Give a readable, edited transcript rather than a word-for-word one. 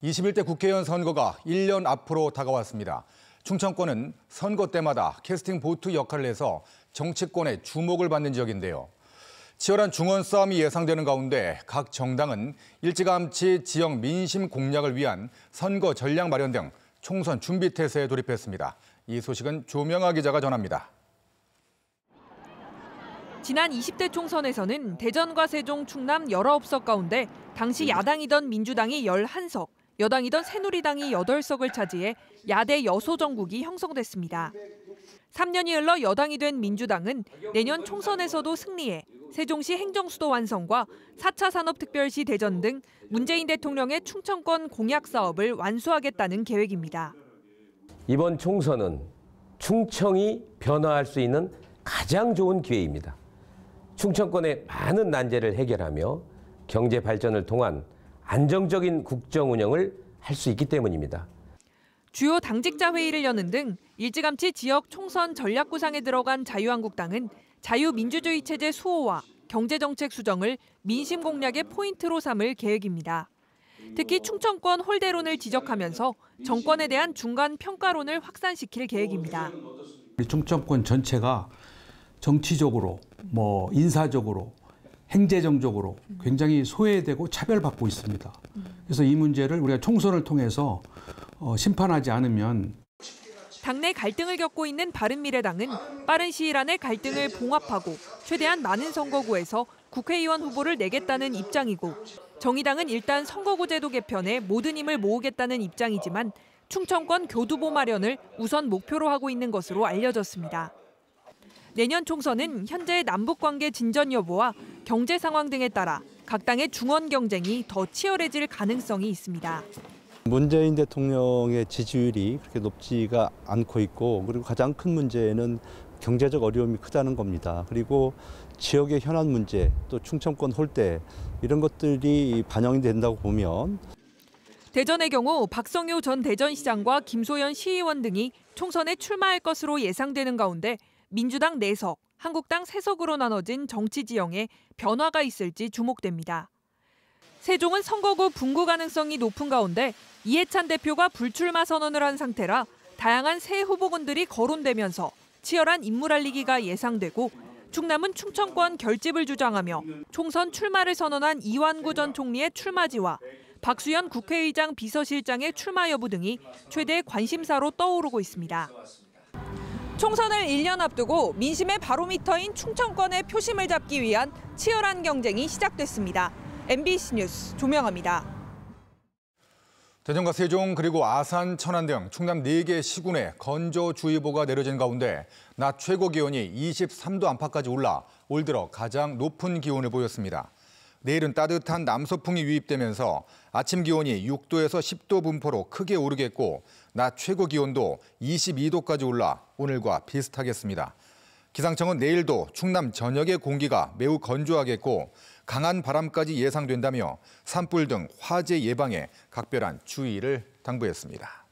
21대 국회의원 선거가 1년 앞으로 다가왔습니다. 충청권은 선거 때마다 캐스팅 보트 역할을 해서 정치권의 주목을 받는 지역인데요. 치열한 중원 싸움이 예상되는 가운데 각 정당은 일찌감치 지역 민심 공략을 위한 선거 전략 마련 등 총선 준비 태세에 돌입했습니다. 이 소식은 조명아 기자가 전합니다. 지난 20대 총선에서는 대전과 세종, 충남 19석 가운데 당시 야당이던 민주당이 11석, 여당이던 새누리당이 8석을 차지해 야대 여소 정국이 형성됐습니다. 3년이 흘러 여당이 된 민주당은 내년 총선에서도 승리해 세종시 행정수도 완성과 4차 산업특별시 대전 등 문재인 대통령의 충청권 공약 사업을 완수하겠다는 계획입니다. 이번 총선은 충청이 변화할 수 있는 가장 좋은 기회입니다. 충청권의 많은 난제를 해결하며 경제 발전을 통한 안정적인 국정 운영을 할 수 있기 때문입니다. 주요 당직자 회의를 여는 등 일찌감치 지역 총선 전략 구상에 들어간 자유한국당은 자유민주주의 체제 수호와 경제정책 수정을 민심 공략의 포인트로 삼을 계획입니다. 특히 충청권 홀대론을 지적하면서 정권에 대한 중간 평가론을 확산시킬 계획입니다. 충청권 전체가 정치적으로, 인사적으로, 행재정적으로 굉장히 소외되고 차별받고 있습니다. 그래서 이 문제를 우리가 총선을 통해서 심판하지 않으면 당내 갈등을 겪고 있는 바른미래당은 빠른 시일 안에 갈등을 봉합하고 최대한 많은 선거구에서 국회의원 후보를 내겠다는 입장이고 정의당은 일단 선거구 제도 개편에 모든 힘을 모으겠다는 입장이지만 충청권 교두보 마련을 우선 목표로 하고 있는 것으로 알려졌습니다. 내년 총선은 현재의 남북관계 진전 여부와 경제 상황 등에 따라 각 당의 중원 경쟁이 더 치열해질 가능성이 있습니다. 문재인 대통령의 지지율이 그렇게 높지가 않고 있고 그리고 가장 큰 문제는 경제적 어려움이 크다는 겁니다. 그리고 지역의 현안 문제, 또 충청권 홀대 이런 것들이 반영이 된다고 보면 대전의 경우 박성효 전 대전시장과 김소연 시의원 등이 총선에 출마할 것으로 예상되는 가운데 민주당 4석, 한국당 3석으로 나눠진 정치 지형에 변화가 있을지 주목됩니다. 세종은 선거구 분구 가능성이 높은 가운데 이해찬 대표가 불출마 선언을 한 상태라 다양한 새 후보군들이 거론되면서 치열한 인물 알리기가 예상되고 충남은 충청권 결집을 주장하며 총선 출마를 선언한 이완구 전 총리의 출마지와 박수현 국회의장 비서실장의 출마 여부 등이 최대 관심사로 떠오르고 있습니다. 총선을 1년 앞두고 민심의 바로미터인 충청권의 표심을 잡기 위한 치열한 경쟁이 시작됐습니다. MBC 뉴스 조명아입니다. 대전과 세종 그리고 아산, 천안 등 충남 4개 시군에 건조주의보가 내려진 가운데 낮 최고 기온이 23도 안팎까지 올라 올 들어 가장 높은 기온을 보였습니다. 내일은 따뜻한 남서풍이 유입되면서 아침 기온이 6도에서 10도 분포로 크게 오르겠고 낮 최고 기온도 22도까지 올라 오늘과 비슷하겠습니다. 기상청은 내일도 충남 전역의 공기가 매우 건조하겠고 강한 바람까지 예상된다며 산불 등 화재 예방에 각별한 주의를 당부했습니다.